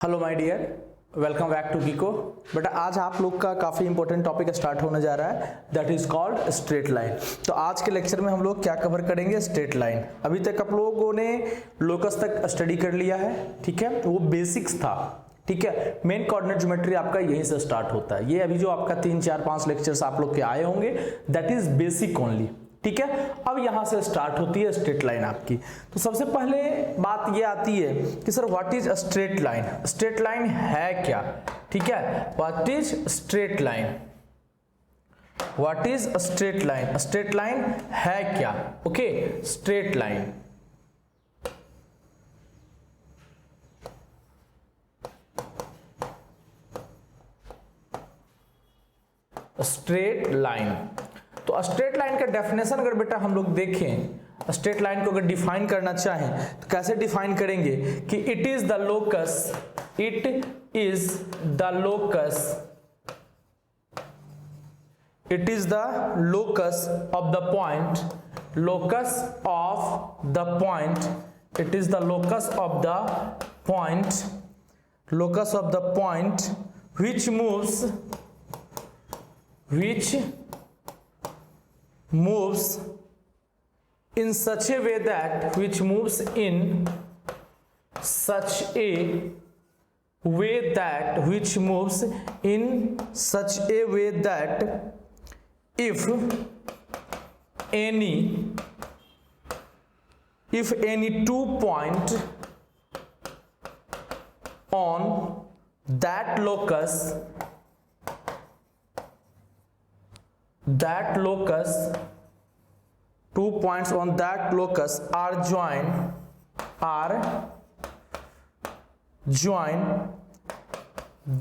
Hello my dear, welcome back to गिको। बेटा आज आप लोग का काफ़ी इंपॉर्टेंट टॉपिक स्टार्ट होने जा रहा है, that is called straight line. तो आज के लेक्चर में हम लोग क्या कवर करेंगे? Straight line. अभी तक आप लोगों ने लोकस तक स्टडी कर लिया है, ठीक है, वो बेसिक्स था, ठीक है। मेन कोऑर्डिनेट ज्योमेट्री आपका यहीं से स्टार्ट होता है। ये अभी जो आपका 3, 4, 5 लेक्चर्स आप लोग के आए होंगे, दैट इज बेसिक ओनली, ठीक है। अब यहां से स्टार्ट होती है स्ट्रेट लाइन आपकी। तो सबसे पहले बात ये आती है कि sir what is straight line? Straight line है क्या? ठीक है, what is straight line? What is straight line? Straight line है क्या? Okay, straight line straight line. तो स्ट्रेट लाइन का डेफिनेशन अगर बेटा हम लोग देखें, स्ट्रेट लाइन को अगर डिफाइन करना चाहें तो कैसे डिफाइन करेंगे कि it is the locus, it is the locus, it is the locus of the point, locus of the point, it is the locus of the point, locus of the point which moves in such a way that which moves in such a way that which moves in such a way that if any 2 point on that locus, 2 points on that locus are joined,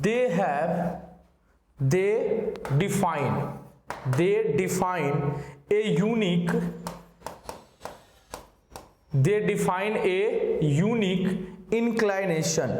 they define a unique inclination,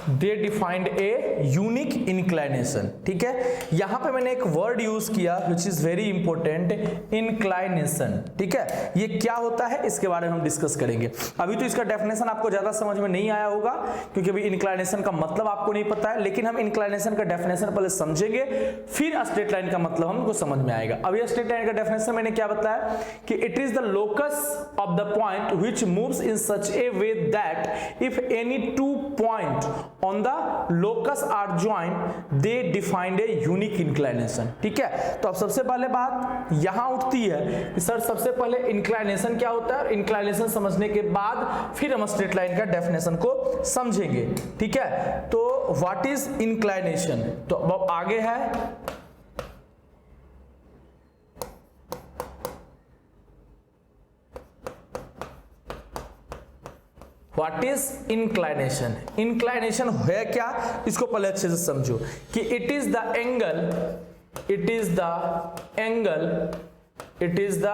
they defined a unique inclination, ठीक है। यहां पे मैंने एक word use किया which is very important, inclination, ठीक है। ये क्या होता है इसके बारे में हम डिस्कस करेंगे। अभी तो इसका डेफिनेशन आपको ज्यादा समझ में नहीं आया होगा क्योंकि अभी इंक्लाइनेशन का मतलब आपको नहीं पता है, लेकिन हम इंक्लाइनेशन का डेफिनेशन पहले समझेंगे, फिर स्ट्रेट लाइन का मतलब हमको समझ में आएगा। अभी स्ट्रेट लाइन का डेफिनेशन मैंने क्या बताया कि it is the locus of the point which moves in such A way that if any 2 point on the locus are joined, they defined a unique inclination, ठीक है। तो अब सबसे पहले बात यहां उठती है कि सर सबसे पहले इंक्लाइनेशन क्या होता है, और इंक्लाइनेशन समझने के बाद फिर हम स्ट्रेट लाइन का डेफिनेशन को समझेंगे, ठीक है। तो व्हाट इज इंक्लाइनेशन? तो अब आगे है What is inclination? Inclination है क्या, इसको पहले अच्छे से समझो कि it is the angle, it is the angle, it is the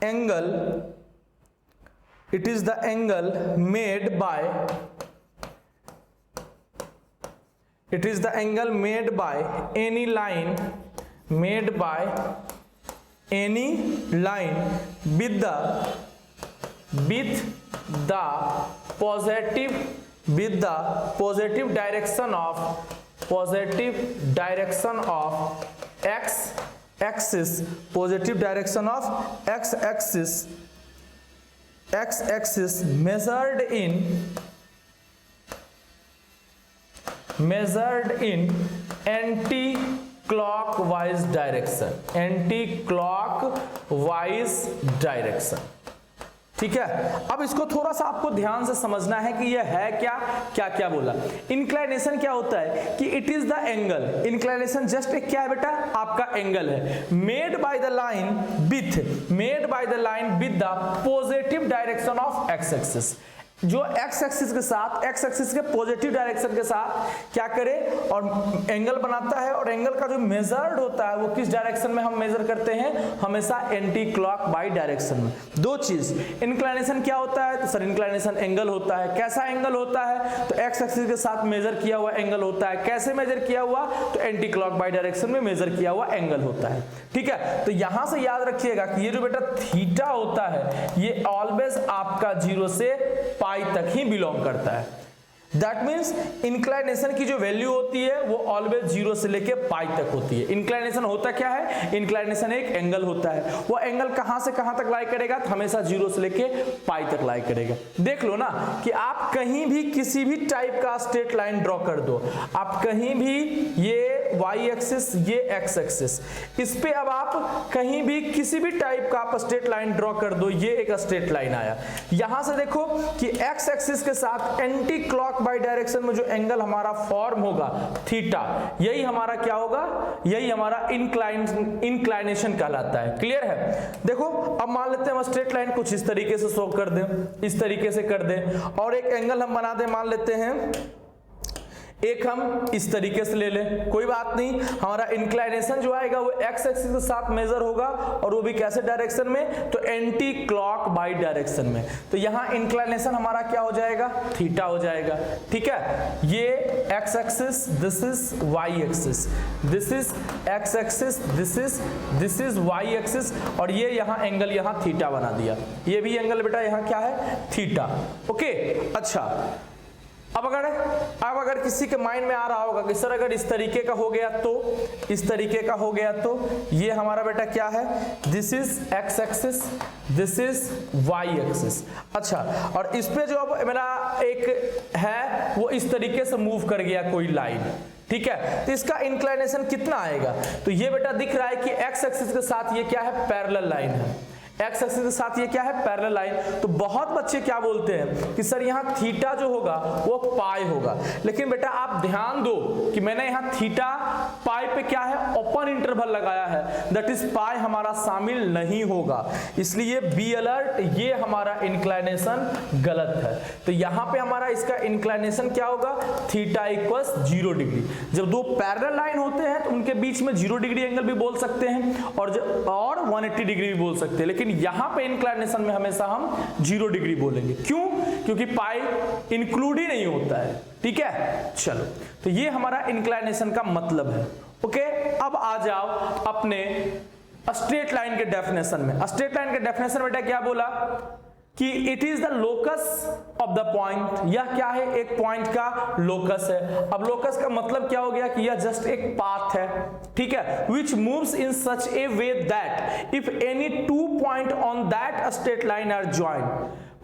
angle, it is the angle made by, it is the angle made by any line, made by any line with the positive direction of x axis, positive direction of x axis measured in anti-clockwise direction, ठीक है। अब इसको थोड़ा सा आपको ध्यान से समझना है कि यह है क्या, क्या क्या बोला। इंक्लाइनेशन क्या होता है कि it is the angle, inclination just एक क्या है बेटा, आपका एंगल है, made by the line with the positive direction of x axis, जो एक्स एक्सिस के साथ, एक्स एक्सिस के पॉजिटिव डायरेक्शन के साथ क्या करे और एंगल बनाता है, और एंगल का जो मेजर्ड होता है वो किस डायरेक्शन में हम मेजर करते हैं, हमेशा एंटी क्लॉक बाई डायरेक्शन में। दो चीज, इंक्लाइनेशन क्या होता है, तो सर इंक्लाइनेशन एंगल होता है। कैसा एंगल होता है, तो एक्स एक्सिस के साथ मेजर किया हुआ एंगल होता है। कैसे मेजर किया हुआ, तो एंटी क्लॉक बाई डायरेक्शन में मेजर किया हुआ एंगल होता है। ठीक है, तो यहां से याद रखिएगा कि ये जो बेटा थीटा होता है ये ऑलवेज आपका 0 से पाई तक ही बिलोंग करता है। दैट मीन्स इंक्लाइनेशन की जो वैल्यू होती है वो ऑलवेज 0 से लेके पाई तक होती है। इंक्लाइनेशन होता क्या है, इंक्लाइनेशन एक एंगल होता है। वो एंगल कहां से कहां तक लाई करेगा, तो हमेशा 0 से लेके पाई तक लाई करेगा। देख लो ना कि आप कहीं भी किसी भी टाइप का स्ट्रेट लाइन ड्रॉ कर दो, आप कहीं भी ये y एक्सिस, ये x एक्सिस, इस पे अब आप कहीं भी किसी भी टाइप का आप स्ट्रेट लाइन ड्रॉ कर दो, ये एक स्ट्रेट लाइन आया। यहां से देखो कि x एक्सिस के साथ एंटी क्लॉक बाई डायरेक्शन में जो एंगल हमारा फॉर्म होगा थीटा, यही हमारा क्या होगा, यही हमारा इंक्लाइनेशन कहलाता है। क्लियर है। देखो अब मान लेते हैं हम स्ट्रेट लाइन कुछ इस तरीके से शो कर दें, इस तरीके से कर दें, और एक एंगल हम बना दें, मान लेते हैं एक हम इस तरीके से ले लें, कोई बात नहीं। हमारा इंक्लाइनेशन जो आएगा वो एक्स एक्सिस के साथ मेजर होगा, और वो भी कैसे डायरेक्शन में, तो एंटी क्लॉक बाई डायरेक्शन में। तो यहां इंक्लाइनेशन हमारा क्या हो जाएगा, थीटा हो जाएगा। ठीक है, ये X axis, this is Y axis, this is X axis, this is Y axis, और ये यहां एंगल यहां थीटा बना दिया। ये भी एंगल बेटा यहां क्या है, थीटा। ओके, अच्छा अब अगर किसी के माइंड में आ रहा होगा कि सर अगर इस तरीके का हो गया तो, इस तरीके का हो गया तो, ये हमारा बेटा क्या है, this is X axis, this is Y axis. अच्छा, और इस पे जो अब मेरा एक है वो इस तरीके से मूव कर गया कोई लाइन। ठीक है, तो इसका इंक्लाइनेशन कितना आएगा, तो ये बेटा दिख रहा है कि एक्स एक्सिस के साथ ये क्या है, पैरेलल लाइन है। एक्स एक्सिस के साथ ये क्या है, पैरेलल लाइन। तो बहुत बच्चे क्या बोलते हैं कि सर यहाँ थीटा जो होगा वो पाई होगा, लेकिन बेटा आप ध्यान दो कि मैंने यहाँ थीटा पाई पे क्या है, ओपन इंटरवल लगाया है, दैट इज पाई हमारा शामिल नहीं होगा। इसलिए बी अलर्ट, ये हमारा इंक्लाइनेशन गलत है। तो यहाँ पे हमारा इसका इंक्लाइनेशन क्या होगा, थीटा इक्वल्स 0 डिग्री। जब दो पैरेलल लाइन होते हैं तो उनके बीच में 0 डिग्री एंगल भी बोल सकते हैं और 180 डिग्री भी बोल सकते हैं, लेकिन यहां पे इंक्लाइनेशन में हमेशा हम 0 डिग्री बोलेंगे। क्यों, क्योंकि पाई इंक्लूड ही नहीं होता है। ठीक है, चलो, तो ये हमारा इंक्लाइनेशन का मतलब है। ओके, अब आ जाओ अपने स्ट्रेट लाइन के डेफिनेशन में। स्ट्रेट लाइन के डेफिनेशन बेटा क्या बोला कि it is the locus of the point. यह क्या है, एक पॉइंट का लोकस है। अब लोकस का मतलब क्या हो गया कि यह जस्ट एक पाथ है। ठीक है, which moves in such a way that if any 2 points on that straight line are joined,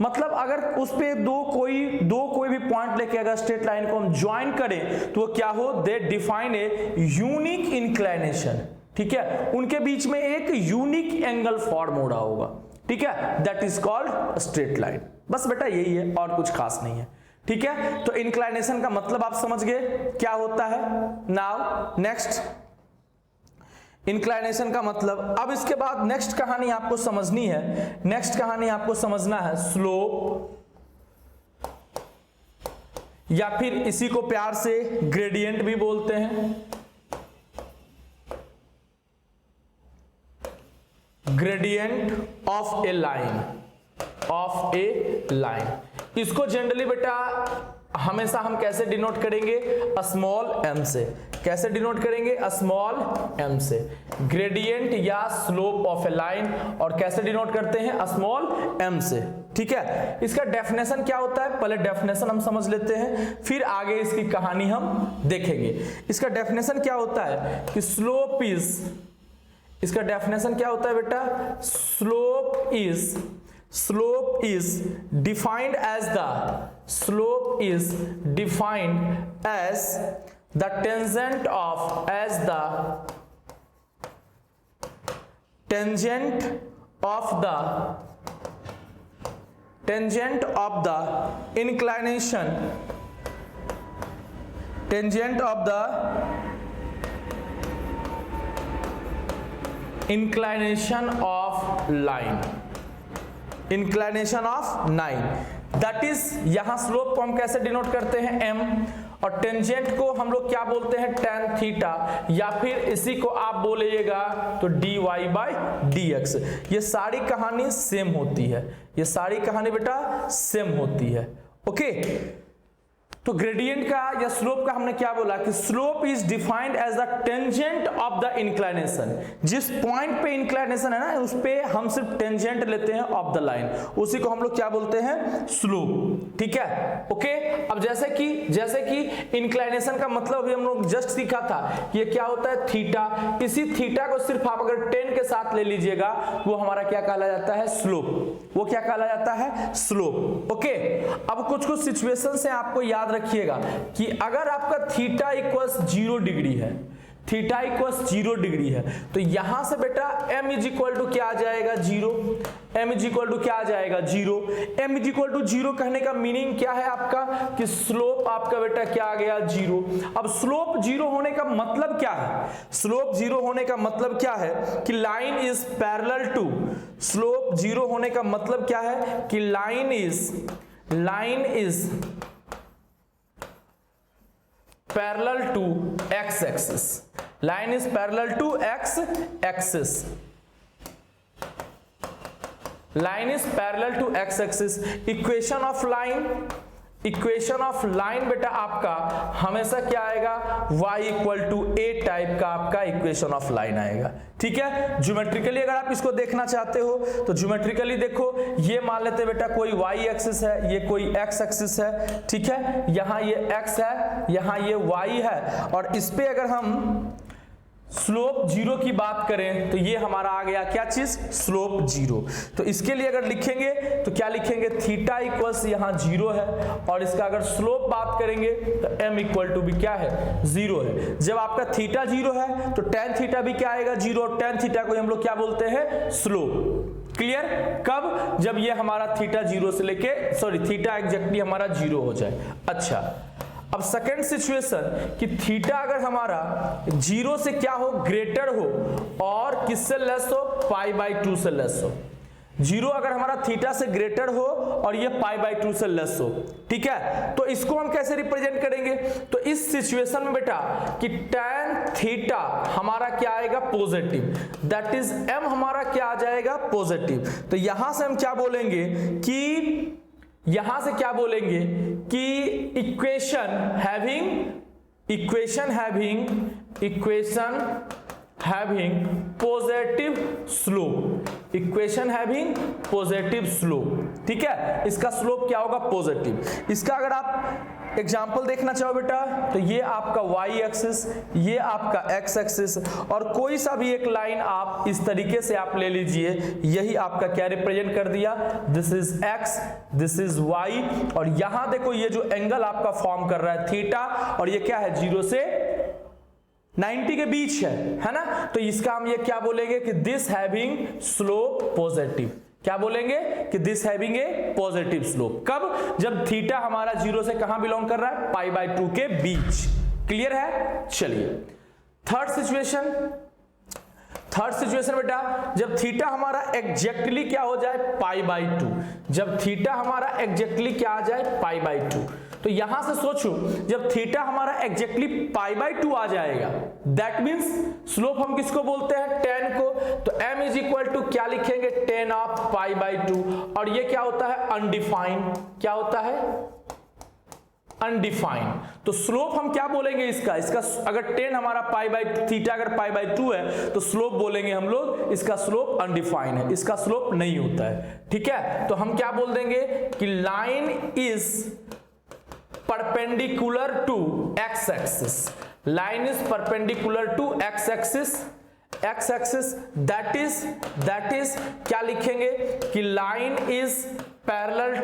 मतलब अगर उस पे दो कोई भी पॉइंट लेके अगर स्ट्रेट लाइन को हम ज्वाइन करें तो वो क्या हो, दे डिफाइन ए यूनिक इंक्लाइनेशन। ठीक है, उनके बीच में एक यूनिक एंगल फॉर्म हो रहा होगा। ठीक है, that is called straight line. बस बेटा यही है, और कुछ खास नहीं है। ठीक है, तो इंक्लाइनेशन का मतलब आप समझ गए क्या होता है। नाउ नेक्स्ट, इंक्लाइनेशन का मतलब। अब इसके बाद नेक्स्ट कहानी आपको समझनी है, नेक्स्ट कहानी आपको समझना है स्लोप, या फिर इसी को प्यार से ग्रेडियंट भी बोलते हैं। Gradient of A line, of A line. इसको जनरली बेटा हमेशा हम कैसे डिनोट करेंगे, स्मॉल m से। कैसे डिनोट करेंगे, स्मॉल m से। ग्रेडियंट या स्लोप ऑफ ए लाइन, और कैसे डिनोट करते हैं, स्मॉल m से। ठीक है, इसका डेफिनेशन क्या होता है, पहले डेफिनेशन हम समझ लेते हैं, फिर आगे इसकी कहानी हम देखेंगे। इसका डेफिनेशन क्या होता है कि स्लोप इज, इसका डेफिनेशन क्या होता है बेटा, slope is defined as the, slope is defined as the tangent of, as the tangent of the inclination, tangent of the inclination of line, inclination of line। That is, यहां slope को हम कैसे denote करते हैं, m, और tangent को हम लोग क्या बोलते हैं, tan थीटा, या फिर इसी को आप बोलिएगा तो dy बाई dx। ये सारी कहानी सेम होती है, ये सारी कहानी बेटा सेम होती है। ओके, तो ग्रेडियंट का या स्लोप का हमने क्या बोला कि slope is defined as the tangent of the inclination. जिस पॉइंट पे इंक्लिनेशन है ना, उस पे हम सिर्फ टेंजेंट लेते हैं ऑफ द लाइन, उसी को हम लोग क्या बोलते हैं, स्लोप। ठीक है, ओके। अब जैसे कि इंक्लिनेशन का मतलब अभी हम लोग जस्ट सीखा था, ये क्या होता है, थीटा। इसी थीटा को सिर्फ आप अगर 10 के साथ ले लीजिएगा, वो हमारा क्या कहला जाता है, स्लोप। वो क्या कहला जाता है, स्लोप। ओके, अब कुछ सिचुएशन से आपको याद रखिएगा कि अगर आपका थीटा इक्वल्स 0 डिग्री है, थीटा इक्वल्स 0 डिग्री है, तो यहां से बेटा m इज इक्वल टू क्या आ जाएगा, 0। m इज इक्वल टू क्या आ जाएगा, 0। m इज इक्वल टू 0 कहने का मीनिंग क्या है आपका, कि स्लोप आपका बेटा क्या आ गया, 0। अब स्लोप 0 होने का मतलब क्या है, स्लोप 0 होने का मतलब क्या है कि line is parallel to, slope 0 होने का मतलब क्या है कि line is parallel to x axis, line is parallel to x axis, line is parallel to x axis। Equation of line बेटा आपका हमेशा क्या आएगा, y equal to a type का आपका इक्वेशन ऑफ लाइन आएगा। ठीक है, ज्योमेट्रिकली अगर आप इसको देखना चाहते हो तो ज्योमेट्रिकली देखो, ये मान लेते बेटा कोई y एक्सिस है, ये कोई x एक्सिस है। ठीक है, यहाँ ये x है, यहाँ ये y है, और इस पे अगर हम स्लोप 0 की बात करें तो ये हमारा आ गया क्या चीज, स्लोप 0। तो इसके लिए अगर लिखेंगे तो क्या लिखेंगे, थीटा इक्वल्स यहाँ 0 है, और इसका अगर स्लोप बात करेंगे तो m इक्वल टू भी क्या है, 0 है। जब आपका थीटा 0 है तो tan थीटा भी क्या आएगा, 0, और tan थीटा को हम लोग क्या बोलते हैं, स्लोप। क्लियर, कब, जब ये हमारा थीटा 0 से लेके थीटा एग्जैक्टली हमारा 0 हो जाए। अच्छा, अब सेकेंड सिचुएशन कि थीटा अगर हमारा 0 से क्या हो, ग्रेटर हो, और किससे लेस हो, π/2 से लेस हो। 0 अगर हमारा थीटा से ग्रेटर हो और ये π/2 से लेस हो। ठीक है, तो इसको हम कैसे रिप्रेजेंट करेंगे, तो इस सिचुएशन में बेटा कि tan थीटा हमारा क्या आएगा, पॉजिटिव, दैट इज m हमारा क्या आ जाएगा, पॉजिटिव। तो यहां से हम क्या बोलेंगे कि equation having positive slope, equation having positive slope. ठीक है, इसका स्लोप क्या होगा, पॉजिटिव। इसका अगर आप एग्जाम्पल देखना चाहो बेटा तो ये आपका y एक्सिस, ये आपका x एक्सिस, और कोई सा भी एक लाइन आप इस तरीके से आप ले लीजिए, यही आपका क्या रिप्रेजेंट कर दिया, this is x, this is y, और यहां देखो ये जो एंगल आपका फॉर्म कर रहा है थीटा, और ये क्या है, 0 से 90 के बीच है ना। तो इसका हम ये क्या बोलेंगे कि दिस हैविंग स्लोप पॉजिटिव। क्या बोलेंगे कि this having a positive slope. कब, जब थीटा हमारा 0 से कहां बिलोंग कर रहा है, π/2 के बीच। क्लियर है, चलिए थर्ड सिचुएशन बेटा, जब थीटा हमारा एग्जैक्टली क्या हो जाए, π/2, जब थीटा हमारा एग्जैक्टली क्या आ जाए, π/2। तो यहां से सोचो, जब थीटा हमारा एग्जैक्टली π/2 आ जाएगा, दैट मींस स्लोप हम किसको बोलते हैं, tan को। तो m इज इक्वल टू क्या लिखेंगे, tan ऑफ π/2, और ये क्या होता है, अनडिफाइंड। क्या होता है, अनडिफाइंड। तो स्लोप हम क्या बोलेंगे इसका अगर tan हमारा थीटा अगर π/2 है तो स्लोप बोलेंगे हम लोग, इसका स्लोप अनडिफाइंड है, इसका स्लोप नहीं होता है। ठीक है, तो हम क्या बोल देंगे कि line is perpendicular to x axis, line is perpendicular to x axis, that is क्या लिखेंगे कि line is parallel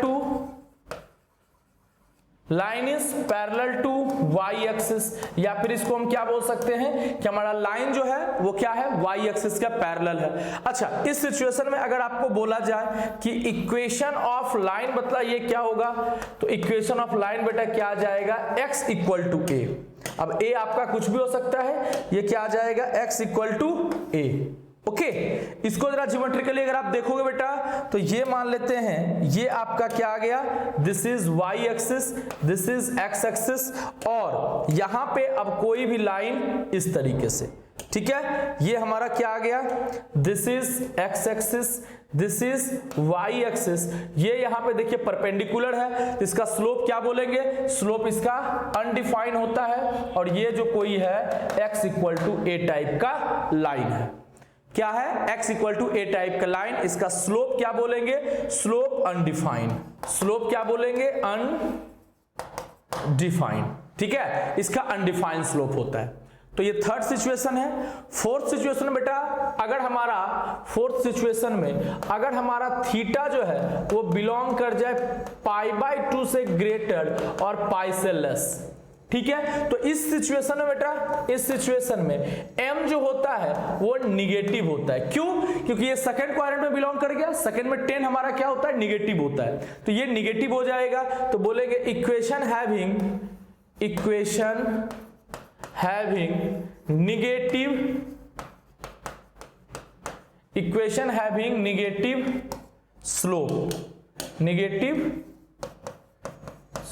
to y axis, या फिर इसको हम क्या बोल सकते हैं कि हमारा लाइन जो है वो क्या है, y एक्सिस का पैरेलल है। अच्छा, इस सिचुएशन में अगर आपको बोला जाए कि इक्वेशन ऑफ लाइन बतला ये क्या होगा, तो इक्वेशन ऑफ लाइन बेटा क्या आ जाएगा, x इक्वल टू a। अब a आपका कुछ भी हो सकता है, ये क्या आ जाएगा, x equal to a। Okay इसको जरा ज्योमेट्रिकली अगर आप देखोगे बेटा तो ये मान लेते हैं ये आपका क्या आ गया, this is Y axis, this is X axis, और यहां पे अब कोई भी लाइन इस तरीके से, ठीक है, ये हमारा क्या आ गया, this is X axis, this is Y axis, ये यहां पे देखिए परपेंडिकुलर है, इसका स्लोप क्या बोलेंगे, स्लोप इसका अनडिफाइंड होता है, और ये जो कोई है x equal to a type का लाइन है, क्या है, x equal to a type का लाइन, इसका स्लोप क्या बोलेंगे, स्लोप अनडिफाइंड, स्लोप क्या बोलेंगे, अनडिफाइंड, ठीक है, इसका अनडिफाइंड स्लोप होता है। तो ये थर्ड सिचुएशन है। फोर्थ सिचुएशन में बेटा अगर हमारा फोर्थ सिचुएशन में अगर हमारा थीटा जो है वो बिलोंग कर जाए π/2 से ग्रेटर और पाई से लेस, ठीक है, तो इस सिचुएशन में बेटा, इस सिचुएशन में m जो होता है वो निगेटिव होता है, क्यों, क्योंकि ये सेकंड क्वाड्रेंट में बिलोंग कर गया, सेकंड में 10 हमारा क्या होता है, निगेटिव होता है, तो ये निगेटिव हो जाएगा, तो बोलेंगे equation having negative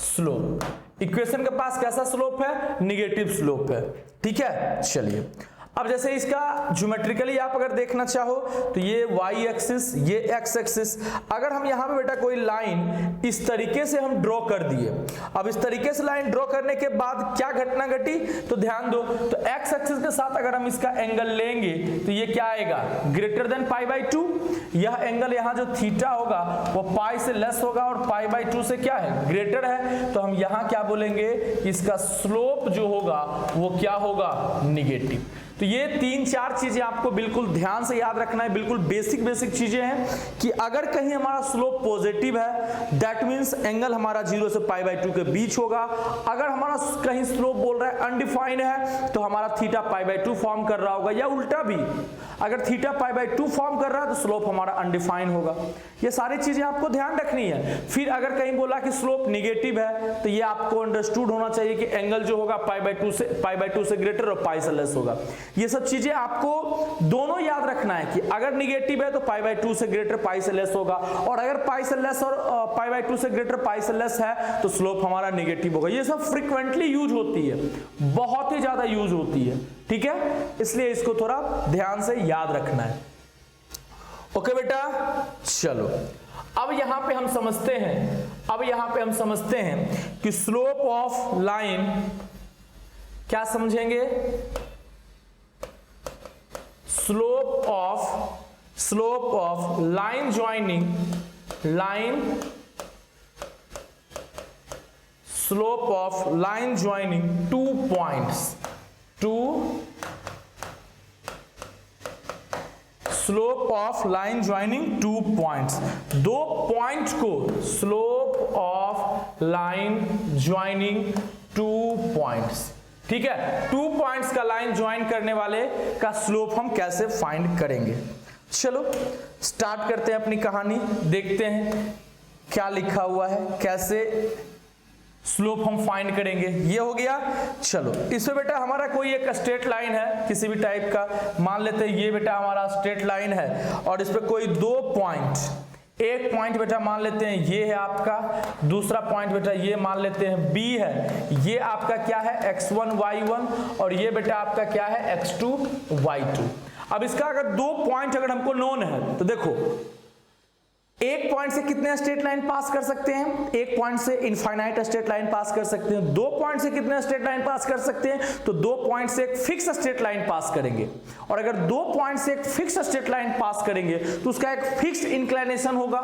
slope, equation के पास कैसा स्लोप है, निगेटिव स्लोप है, ठीक है। चलिए अब जैसे इसका ज्योमेट्रिकली आप अगर देखना चाहो तो ये y एक्सिस, ये x एक्सिस, अगर हम यहाँ पे बेटा कोई लाइन इस तरीके से हम ड्रॉ कर दिए, अब इस तरीके से लाइन ड्रॉ करने के बाद क्या घटना घटी, तो ध्यान दो, तो x एक्सिस के साथ अगर हम इसका एंगल लेंगे तो ये क्या आएगा, ग्रेटर देन π/2, यह एंगल यहाँ जो थीटा होगा वो पाई से लेस होगा और π/2 से क्या है, ग्रेटर है, तो हम यहाँ क्या बोलेंगे, इसका स्लोप जो होगा वो क्या होगा, निगेटिव। तो ये 3-4 चीजें आपको बिल्कुल ध्यान से याद रखना है, बिल्कुल बेसिक चीजें हैं कि अगर कहीं हमारा स्लोप पॉजिटिव है दैट मींस एंगल हमारा 0 से π/2 के बीच होगा, अगर हमारा कहीं स्लोप बोल रहा है अनडिफाइंड है तो हमारा थीटा π/2 फॉर्म कर रहा होगा, या उल्टा भी अगर थीटा π/2 फॉर्म कर रहा है तो स्लोप हमारा अनडिफाइंड होगा। ये सारी चीजें आपको ध्यान रखनी है। फिर अगर कहीं बोला कि स्लोप निगेटिव है तो ये आपको अंडरस्टूड होना चाहिए कि एंगल जो होगा π/2 से ग्रेटर और पाई से लेस होगा। ये सब चीजें आपको दोनों याद रखना है कि अगर निगेटिव है तो π/2 से ग्रेटर पाई से लेस होगा, और अगर पाई से लेस और π/2 से ग्रेटर पाई से लेस है तो स्लोप हमारा निगेटिव होगा। ये सब फ्रीक्वेंटली यूज होती है, बहुत ही ज्यादा यूज होती है, ठीक है, इसलिए इसको थोड़ा ध्यान से याद रखना है। ओके बेटा, चलो अब यहां पे हम समझते हैं कि स्लोप ऑफ लाइन क्या समझेंगे, slope of line joining two points, slope of line joining 2 points, 2 point को slope of line joining 2 points, ठीक है, 2 पॉइंट्स का लाइन ज्वाइन करने वाले का स्लोप हम कैसे फाइंड करेंगे। चलो स्टार्ट करते हैं अपनी कहानी, देखते हैं क्या लिखा हुआ है, कैसे स्लोप हम फाइंड करेंगे। ये हो गया। चलो इसमें बेटा हमारा कोई एक स्ट्रेट लाइन है किसी भी टाइप का, मान लेते हैं ये बेटा हमारा स्ट्रेट लाइन है, और इस पे कोई 2 पॉइंट, एक पॉइंट बेटा मान लेते हैं ये है आपका, दूसरा पॉइंट बेटा ये मान लेते हैं B है, ये आपका क्या है x1 y1, और ये बेटा आपका क्या है x2 y2। अब इसका अगर 2 पॉइंट अगर हमको नोन है तो देखो एक पॉइंट से कितने स्ट्रेट लाइन पास कर सकते हैं, एक पॉइंट से इनफाइनाइट स्ट्रेट लाइन पास कर सकते हैं, 2 पॉइंट से कितने स्ट्रेट लाइन पास कर सकते हैं, तो 2 पॉइंट से एक फिक्स स्ट्रेट लाइन पास करेंगे, और अगर 2 पॉइंट से एक फिक्स स्ट्रेट लाइन पास करेंगे तो उसका एक फिक्स इंक्लिनेशन होगा,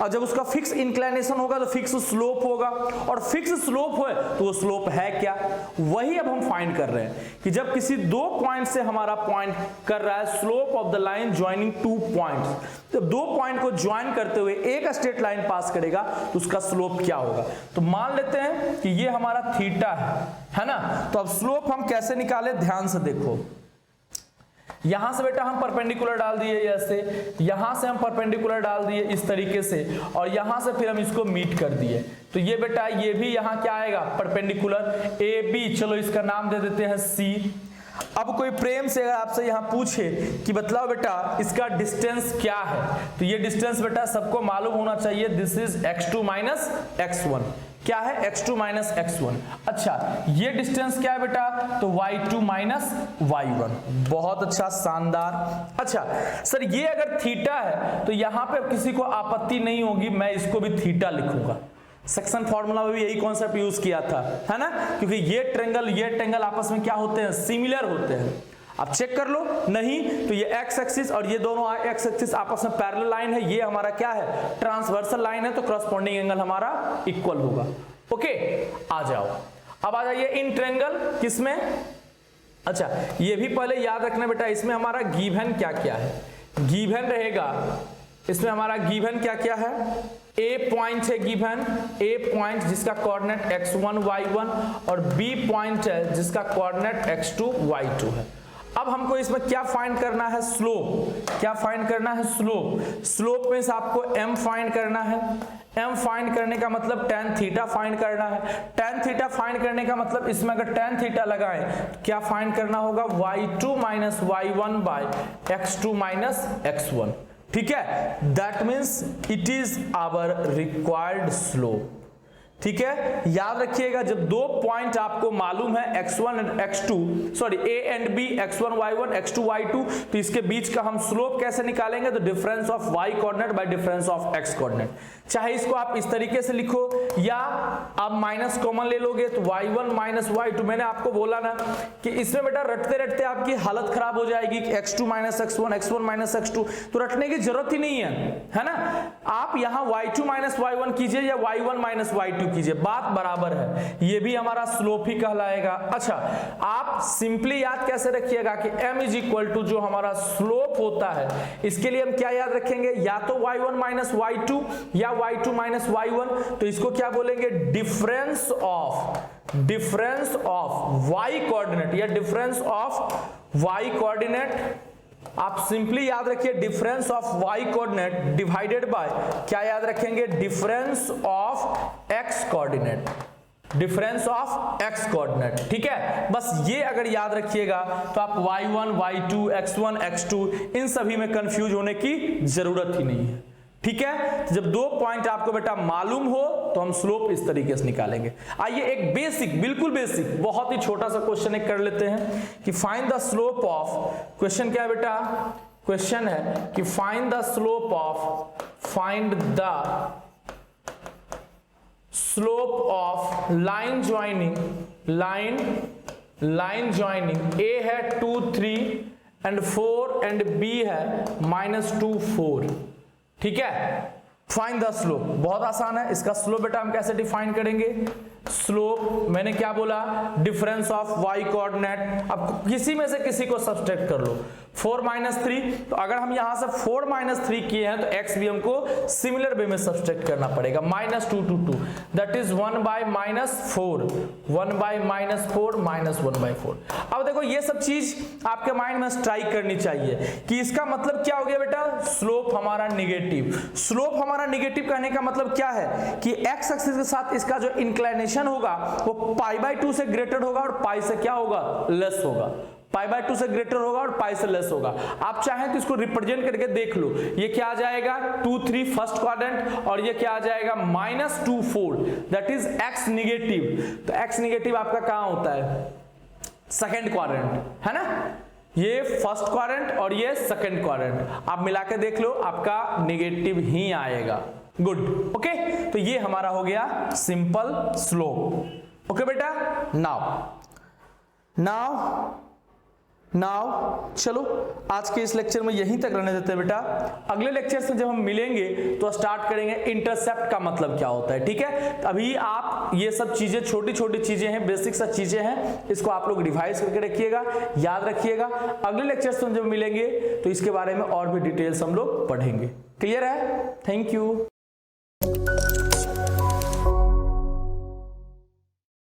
और जब उसका फिक्स इंक्लिनेशन होगा तो फिक्स स्लोप होगा, और फिक्स स्लोप है तो वो स्लोप है क्या, वही अब हम फाइंड कर रहे हैं कि जब किसी 2 पॉइंट से हमारा पॉइंट कर रहा है slope of the line joining 2 points, जब 2 पॉइंट को ज्वाइन करते हुए एक स्ट्रेट लाइन पास करेगा तो उसका स्लोप क्या होगा। तो मान लेते हैं कि ये हमारा थीटा है ना, तो अब स्लोप हम कैसे निकाले, ध्यान से देखो, यहां से बेटा हम परपेंडिकुलर डाल दिए, ऐसे यहां से हम परपेंडिकुलर डाल दिए इस तरीके से, और यहां से फिर हम इसको मीट कर दिए, तो ये बेटा ये भी यहां क्या आएगा परपेंडिकुलर AB, चलो इसका नाम दे देते हैं C। अब कोई प्रेम से अगर आपसे यहाँ पूछे कि बतलाओ बेटा इसका डिस्टेंस क्या है, तो ये डिस्टेंस बेटा सबको मालूम होना चाहिए, this is x2 minus x1। क्या है? x2 minus x1। अच्छा, ये डिस्टेंस क्या है बेटा? तो y2 माइनस y1। बहुत अच्छा, शानदार। अच्छा सर, ये अगर थीटा है तो यहां पे किसी को आपत्ति नहीं होगी, मैं इसको भी थीटा लिखूंगा। सेक्शन फॉर्मूला में भी यही कॉन्सेप्ट यूज किया था, है ना, क्योंकि ये ट्रायंगल आपस में क्या होते हैं? सिमिलर होते हैं। आप चेक कर लो, नहीं तो ये एक्स एक्सिस और ये दोनों एक्स एक्सिस आपस में पैरेलल लाइन है, ये हमारा क्या है? ट्रांसवर्सल लाइन है, तो करस्पॉन्डिंग एंगल हमारा इक्वल होगा। ओके, आ जाओ, अब आ जाइए इन ट्रायंगल किसमें। अच्छा, ये भी पहले याद रखना बेटा, इसमें हमारा गिवन क्या क्या है। गिवन रहेगा इसमें हमारा गिवन क्या क्या है? ए पॉइंट है गिवन, ए पॉइंट जिसका कोऑर्डिनेट x1 y1 और बी पॉइंट है जिसका कोऑर्डिनेट x2 y2 है। अब हमको इसमें क्या फाइंड करना है? स्लोप। क्या फाइंड करना है? स्लोप। स्लोप में से आपको m फाइंड करना है। m फाइंड करने का मतलब tan थीटा फाइंड करना है। tan थीटा फाइंड करने का मतलब इसमें अगर tan थीटा लगाएं क्या फाइंड करना होगा? y2 minus y1 bye x2 minus x1। ठीक है, that means it is our required slope. ठीक है, याद रखिएगा, जब दो पॉइंट आपको मालूम है x1 and x2, sorry a and b, x1 y1 x2 y2, तो इसके बीच का हम स्लोप कैसे निकालेंगे? तो difference of y coordinate bye difference of x coordinate. चाहे इसको आप इस तरीके से लिखो या आप माइनस कॉमन ले लोगे तो y1 माइनस y2। मैंने आपको बोला ना कि इसमें बेटा रटते रटते आपकी हालत खराब हो जाएगी, x2 minus x1, x1 minus x2, तो रटने की जरूरत ही नहीं है ना। आप यहाँ y2 माइनस y1 कीजिए या y1 माइनस y2 कीजिए, बात बराबर है, ये भी हमारा स्लोप ही कहलाएगा। अच्छा, आप सिंपली याद कैसे रखिएगा कि m इज इक्वल टू जो हमारा स्लोप होता है, इसके लिए हम क्या याद रखेंगे? या तो y1 माइनस y2 या y2 माइनस y1, तो इसको क्या बोलेंगे? डिफरेंस ऑफ y कोऑर्डिनेट या डिफरेंस ऑफ y कोऑर्डिनेट। आप सिंपली याद रखिए difference of y coordinate divided by क्या याद रखेंगे? Difference of x coordinate, difference of x coordinate. ठीक है, बस ये अगर याद रखिएगा तो आप y1 y2 x1 x2 इन सभी में कंफ्यूज होने की जरूरत ही नहीं है। ठीक है, जब दो पॉइंट आपको बेटा मालूम हो तो हम स्लोप इस तरीके से निकालेंगे। आइए एक बेसिक, बिल्कुल बेसिक, बहुत ही छोटा सा क्वेश्चन एक कर लेते हैं कि find the slope of, question क्या है बेटा? क्वेश्चन है कि find the slope of line joining A है 2 3 एंड 4 एंड बी है -2 4। ठीक है, फाइंड द स्लोप, बहुत आसान है। इसका स्लोप बेटा हम कैसे डिफाइन करेंगे? स्लोप मैंने क्या बोला? Difference of y coordinate. अब किसी में से किसी को सब्सट्रैक्ट कर लो, 4 माइनस 3, तो अगर हम यहां से 4 माइनस 3 किए हैं तो x भी हमको सिमिलर वे में सब्सट्रैक्ट करना पड़ेगा, -2 to 2, दैट इज 1 बाय -4, 1 बाय -4 -1/4। अब देखो ये सब चीज आपके माइंड में स्ट्राइक करनी चाहिए कि इसका मतलब क्या हो गया बेटा? स्लोप हमारा निगेटिव। स्लोप हमारा निगेटिव कहने का मतलब क्या है कि x एक्सिस के साथ इसका जो इंक्लिनेशन होगा वो π/2 से ग्रेटर होगा और पाई से क्या होगा? लेस होगा। π/2 से ग्रेटर होगा और पाई से लेस होगा। आप चाहें तो इसको रिप्रेजेंट करके देख लो, ये क्या आ जाएगा? 2 3 फर्स्ट क्वाड्रेंट और ये क्या आ जाएगा? -2 4, दैट इज x निगेटिव। तो x निगेटिव आपका कहां होता है? सेकंड क्वाड्रेंट, है ना। ये फर्स्ट क्वाड्रेंट और ये सेकंड क्वाड्रेंट, आप मिला के देख लो, आपका निगेटिव ही आएगा। गुड, ओके, तो ये हमारा हो गया सिंपल स्लोप। ओके बेटा, नाउ चलो आज के इस लेक्चर में यहीं तक रहने देते हैं बेटा। अगले लेक्चर से जब हम मिलेंगे तो स्टार्ट करेंगे इंटरसेप्ट का मतलब क्या होता है। ठीक है, अभी आप ये सब चीजें छोटी छोटी चीजें हैं, बेसिक सा चीजें हैं, इसको आप लोग रिवाइज करके रखिएगा, याद रखिएगा। अगले लेक्चर से जब मिलेंगे तो इसके बारे में और भी डिटेल्स हम लोग पढ़ेंगे। क्लियर है? Thank you.